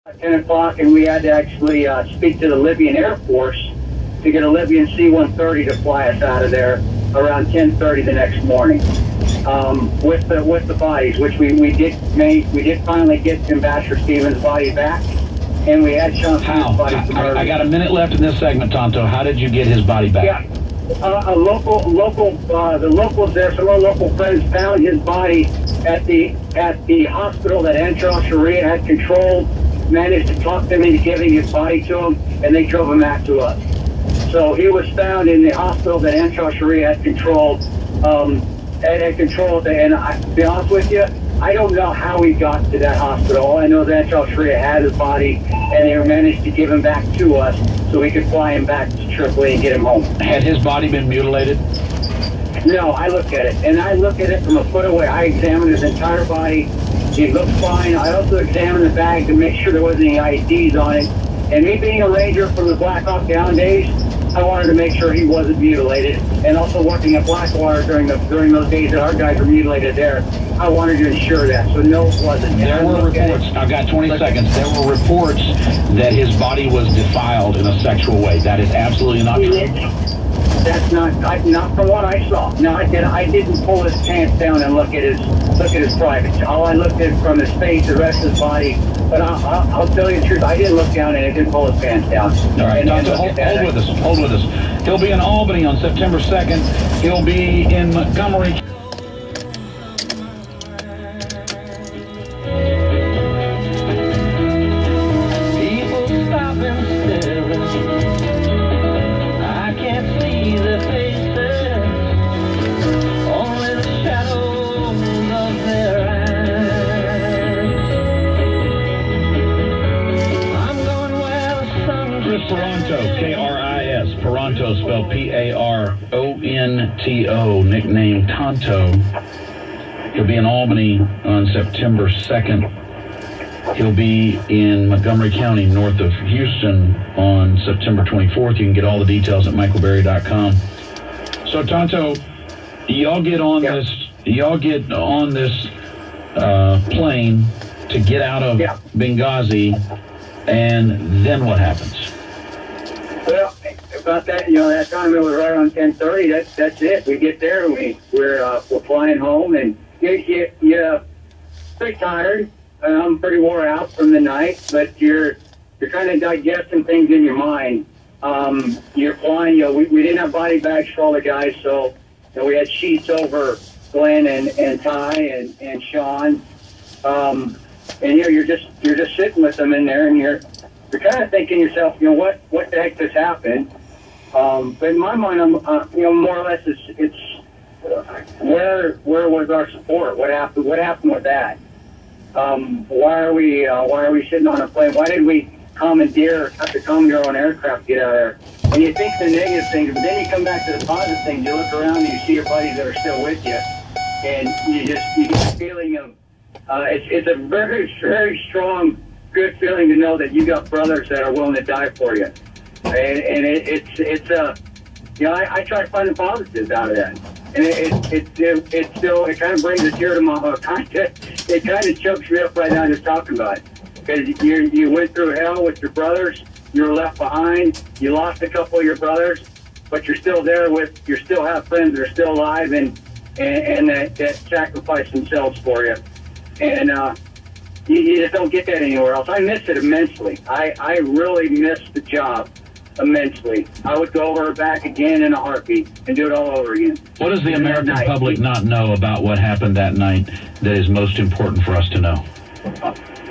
10 o'clock, and we had to actually speak to the Libyan Air Force to get a Libyan C-130 to fly us out of there around 10:30 the next morning with the bodies, which we did finally get Ambassador Stevens' body back, and we had Sean's body. I got a minute left in this segment, Tonto. How did you get his body back? Yeah. The locals there, some of our local friends found his body at the hospital that Ansar Sharia had controlled, managed to talk them into giving his body to him, and they drove him back to us. So he was found in the hospital that Ansar Sharia had controlled, and to be honest with you, I don't know how he got to that hospital. All I know is Ansar Sharia had his body, and they managed to give him back to us so we could fly him back to Tripoli and get him home. Had his body been mutilated? No, I looked at it, and I looked at it from a foot away. I examined his entire body. He looked fine. I also examined the bag to make sure there wasn't any IDs on it. And me being a ranger from the Black Hawk Down days, I wanted to make sure he wasn't mutilated. And also working at Blackwater during those days that our guys were mutilated there, I wanted to ensure that. So no, it wasn't. There were reports. I've got 20 seconds. There were reports that his body was defiled in a sexual way. That is absolutely not true. That's not from what I saw. No, I didn't pull his pants down and look at his privates. All I looked at from his face, the rest of his body. But I'll tell you the truth, I didn't look down and I didn't pull his pants down. All right, Tonto, hold with us. He'll be in Albany on September 2nd. He'll be in Montgomery. Kris Paronto, K-R-I-S, Paronto spelled P-A-R-O-N-T-O, nicknamed Tonto. He'll be in Albany on September 2nd. He'll be in Montgomery County, north of Houston, on September 24th. You can get all the details at michaelberry.com. So, Tonto, y'all get on this plane to get out of Benghazi, and then what happens? Well, about that, that time it was right on 10:30. That's it. We get there and we're flying home, and you're pretty tired. I'm pretty wore out from the night, but you're kind of digesting things in your mind. You're flying. We didn't have body bags for all the guys, so we had sheets over Glenn and Ty and Sean. And you're just sitting with them in there, and you're kind of thinking to yourself, what the heck just happened? But in my mind, I'm more or less it's where was our support? What happened with that? Why are we sitting on a plane? Why did we have to commandeer our own aircraft to get out of there? And you think the negative things, but then you come back to the positive things. You look around and you see your buddies that are still with you, and you get the feeling of it's a very, very strong, good feeling to know that you got brothers that are willing to die for you. And I try to find the positives out of that. And it kind of brings a tear to my heart. It kind of chokes me up right now just talking about it. Because you went through hell with your brothers, you were left behind, you lost a couple of your brothers, but you're still there you still have friends that are still alive and that sacrifice themselves for you. And you just don't get that anywhere else. I miss it immensely. I really miss the job immensely. I would go over back again in a heartbeat and do it all over again. What does the American public not know about what happened that night that is most important for us to know?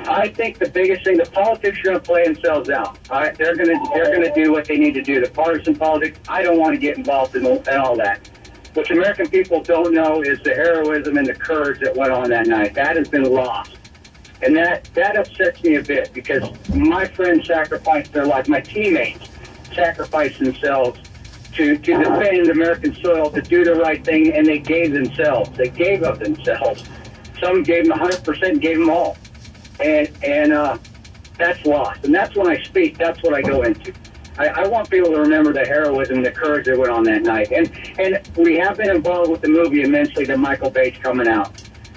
I think the biggest thing, the politics are going to play themselves out. All right? They're going to do what they need to do. The partisan politics, I don't want to get involved in all that. What the American people don't know is the heroism and the courage that went on that night. That has been lost. And that upsets me a bit because my friends sacrificed their life. My teammates sacrificed themselves to defend American soil, to do the right thing, and they gave themselves. They gave of themselves. Some gave them 100%, gave them all. And that's lost. And that's when I speak. That's what I go into. I want people to remember the heroism, the courage that went on that night. And we have been involved with the movie immensely that Michael Bay's coming out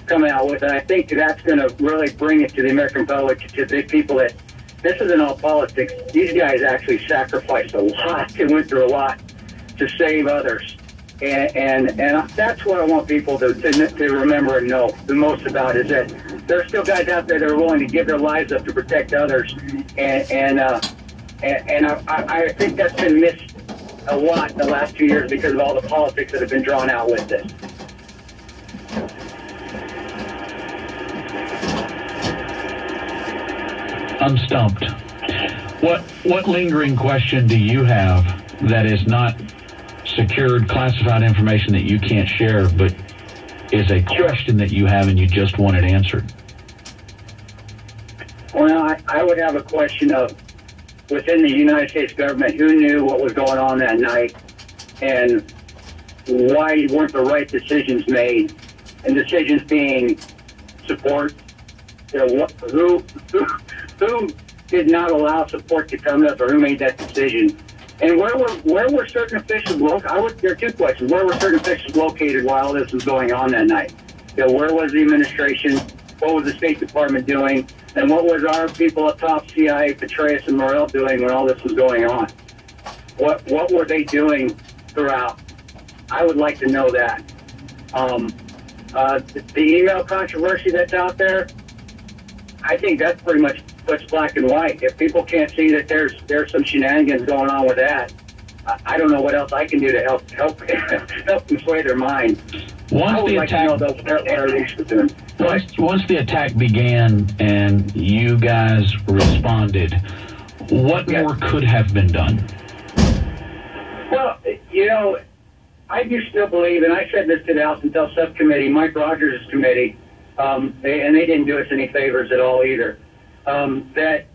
with. And I think that's going to really bring it to the American public, to the people that this isn't all politics. These guys actually sacrificed a lot and went through a lot to save others. And that's what I want people to remember and know the most about, is that there are still guys out there that are willing to give their lives up to protect others. And I think that's been missed a lot in the last 2 years because of all the politics that have been drawn out with this. I'm stumped. What lingering question do you have that is not secured, classified information that you can't share, but is a question that you have and you just want it answered? Well, I would have a question of, within the United States government, who knew what was going on that night, and why weren't the right decisions made? And decisions being support. Who did not allow support to come up, or who made that decision? And where were certain officials located? There are two questions. Where were certain officials located while all this was going on that night? Where was the administration? What was the State Department doing? And what was our people at top, CIA, Petraeus, and Morrell doing when all this was going on? What were they doing throughout? I would like to know that. The email controversy that's out there, I think that's pretty much black and white. If people can't see that there's some shenanigans going on with that, I don't know what else I can do to help them sway their mind. Once the attack began and you guys responded, what more could have been done? Well, I do still believe, and I said this to the House Intel Subcommittee, Mike Rogers' committee, and they didn't do us any favors at all either, that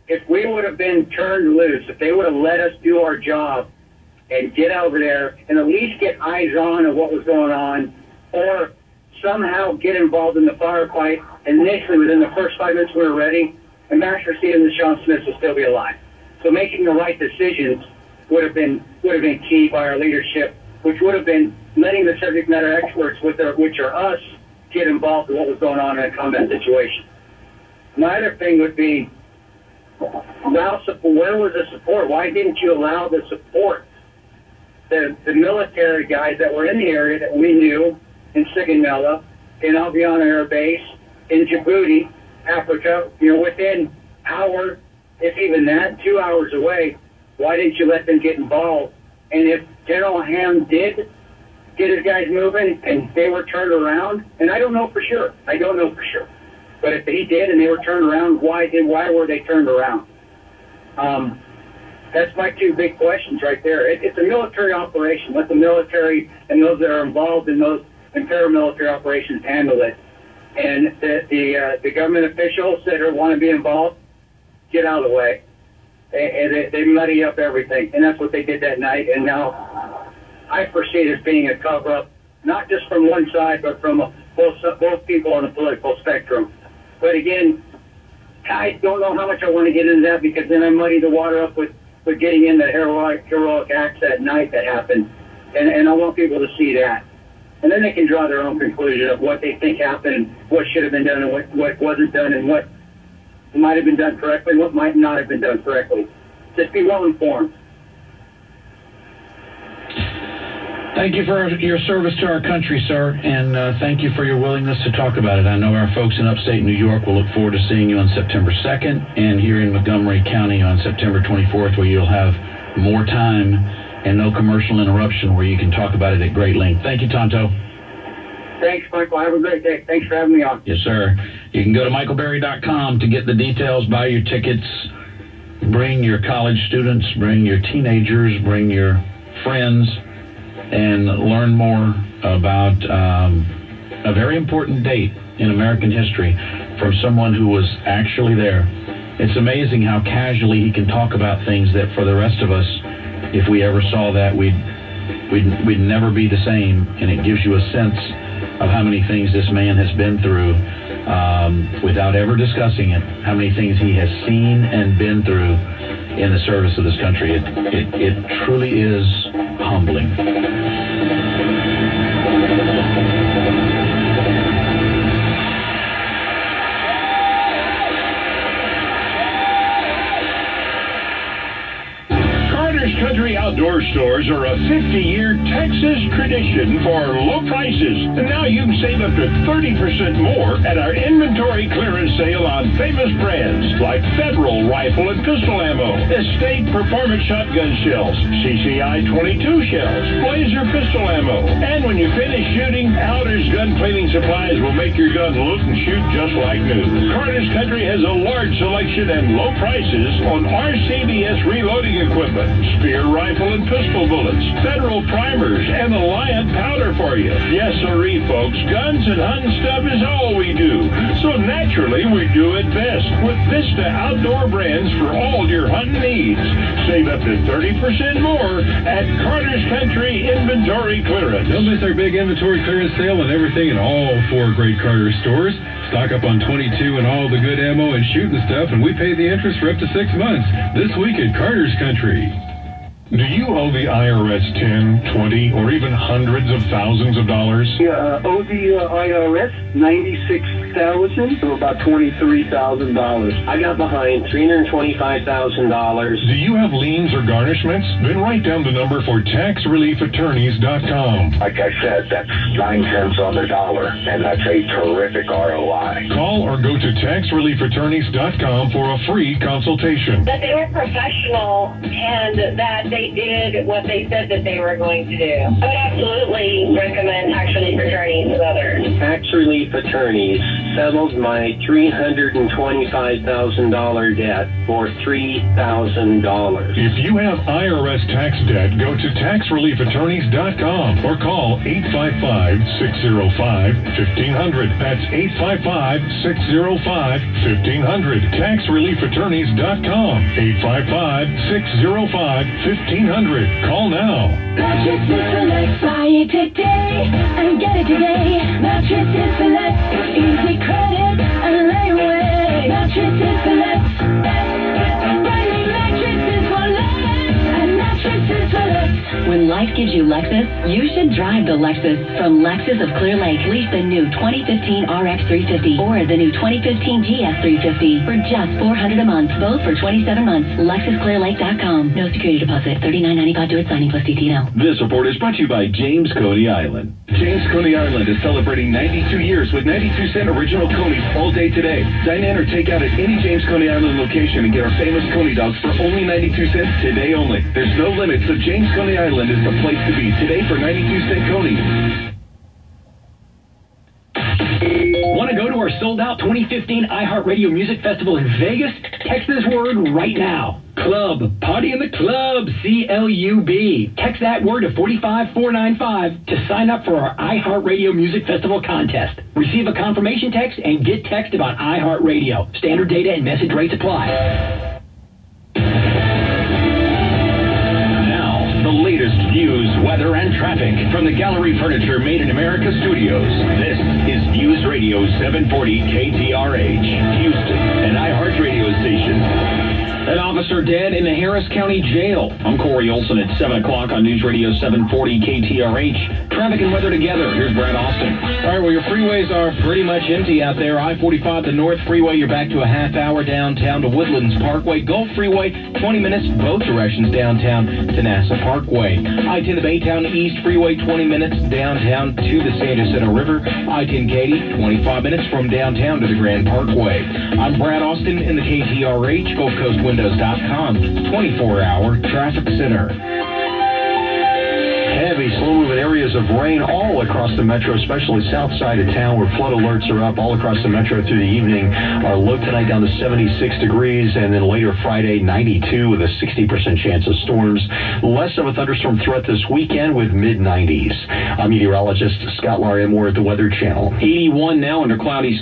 if we would have been turned loose, if they would have let us do our job and get over there and at least get eyes on of what was going on, or somehow get involved in the firefight initially within the first 5 minutes we were ready, Ambassador Stevens and Sean Smith would still be alive. So making the right decisions would have been key by our leadership, which would have been letting the subject matter experts, which are us, get involved in what was going on in a combat situation. My other thing would be, where was the support? Why didn't you allow the support? The military guys that were in the area that we knew, in Sigonella, in Albion Air Base, in Djibouti, Africa, within hour, if even that, 2 hours away, why didn't you let them get involved? And if General Ham did get his guys moving and they were turned around, and I don't know for sure, but if he did and they were turned around, why were they turned around? That's my two big questions right there. It's a military operation. Let the military and those that are involved in those paramilitary operations handle it. And the government officials that want to be involved, get out of the way. They muddy up everything, and that's what they did that night. And now I foresee it as being a cover-up, not just from one side, but from both people on the political spectrum. But again, I don't know how much I want to get into that, because then I muddy the water up with getting into heroic acts that night that happened. And I want people to see that. And then they can draw their own conclusion of what they think happened, and what should have been done, and what wasn't done, and what might have been done correctly, and what might not have been done correctly. Just be well informed. Thank you for your service to our country, sir, and thank you for your willingness to talk about it. I know our folks in upstate New York will look forward to seeing you on September 2nd, and here in Montgomery County on September 24th, where you'll have more time and no commercial interruption, where you can talk about it at great length. Thank you, Tonto. Thanks, Michael. Have a great day. Thanks for having me on. Yes, sir. You can go to michaelberry.com to get the details, buy your tickets, bring your college students, bring your teenagers, bring your friends, and learn more about a very important date in American history from someone who was actually there. It's amazing how casually he can talk about things that for the rest of us, if we ever saw that, we'd never be the same. And it gives you a sense of how many things this man has been through without ever discussing it, how many things he has seen and been through in the service of this country. It truly is humbling. Outdoor stores are a 50-year Texas tradition for low prices. And now you can save up to 30% more at our inventory clearance sale on famous brands like Federal rifle and pistol ammo, Estate performance shotgun shells, CCI 22 shells, Blazer pistol ammo. And when you finish shooting, Outers gun cleaning supplies will make your gun look and shoot just like new. Carter's Country has a large selection and low prices on RCBS reloading equipment, Spear rifle and pistol bullets, Federal primers, and Alliant powder for you. Yes, sirree, folks, guns and hunting stuff is all we do. So naturally, we do it best with Vista Outdoor brands for all your hunting needs. Save up to 30% more at Carter's Country Inventory Clearance. Don't miss our big inventory clearance sale on everything in all 4 great Carter stores. Stock up on 22 and all the good ammo and shooting stuff, and we pay the interest for up to 6 months. This week at Carter's Country. Do you owe the IRS 10, 20, or even hundreds of thousands of dollars? Yeah, owe the IRS $96,000 to about $23,000. I got behind $325,000. Do you have liens or garnishments? Then write down the number for taxreliefattorneys.com. Like I said, that's 9 cents on the dollar, and that's a terrific ROI. Call or go to taxreliefattorneys.com for a free consultation. That they were professional and that they did what they said that they were going to do. I would absolutely recommend tax relief attorneys to others. Tax relief attorneys settled my $325,000 debt for $3,000. If you have IRS tax debt, go to taxreliefattorneys.com or call 855-605-1500. That's 855-605-1500. Taxreliefattorneys.com. 855-605-1500. Call now. Mattresses Select. Buy it today and get it today. Mattresses Select. Easy credit and layaway. Mattresses Select. Brand-new mattresses for less and Mattresses Select. When life gives you Lexus, you should drive the Lexus. From Lexus of Clear Lake, lease the new 2015 RX 350 or the new 2015 GS 350 for just $400 a month, both for 27 months. LexusClearLake.com. No security deposit. $39.95 to its signing plus DTL. This report is brought to you by James Coney Island. James Coney Island is celebrating 92 years with 92-cent original Coneys all day today. Dine in or take out at any James Coney Island location and get our famous Coney dogs for only 92 cents today only. There's no limit, so James Coney Island is the place to be today for 92-cent Coneys. Want to go to our sold-out 2015 iHeartRadio Music Festival in Vegas? Text this word right now. Club. Party in the Club. CLUB. Text that word to 45495 to sign up for our iHeartRadio Music Festival contest. Receive a confirmation text and get text about iHeartRadio. Standard data and message rates apply. The latest views, weather, and traffic from the Gallery Furniture Made in America studios. This is News Radio 740 KTRH, Houston, an iHeart radio station. An officer dead in the Harris County Jail. I'm Corey Olson at 7 o'clock on News Radio 740 KTRH. Traffic and weather together. Here's Brad Austin. All right, well, your freeways are pretty much empty out there. I-45, the North Freeway, you're back to a half hour downtown to Woodlands Parkway. Gulf Freeway, 20 minutes both directions downtown to NASA Parkway. I-10, the Baytown East Freeway, 20 minutes downtown to the San Jacinto River. I-10 Katy, 25 minutes from downtown to the Grand Parkway. I'm Brad Austin in the KTRH, GulfCoastWindows.com, 24-hour traffic center. Heavy, slow-moving areas of rain all across the metro, especially south side of town where flood alerts are up all across the metro through the evening. Our low tonight down to 76 degrees, and then later Friday, 92 with a 60% chance of storms. Less of a thunderstorm threat this weekend with mid-90s. I'm meteorologist Scott Larimore at the Weather Channel. 81 now under cloudy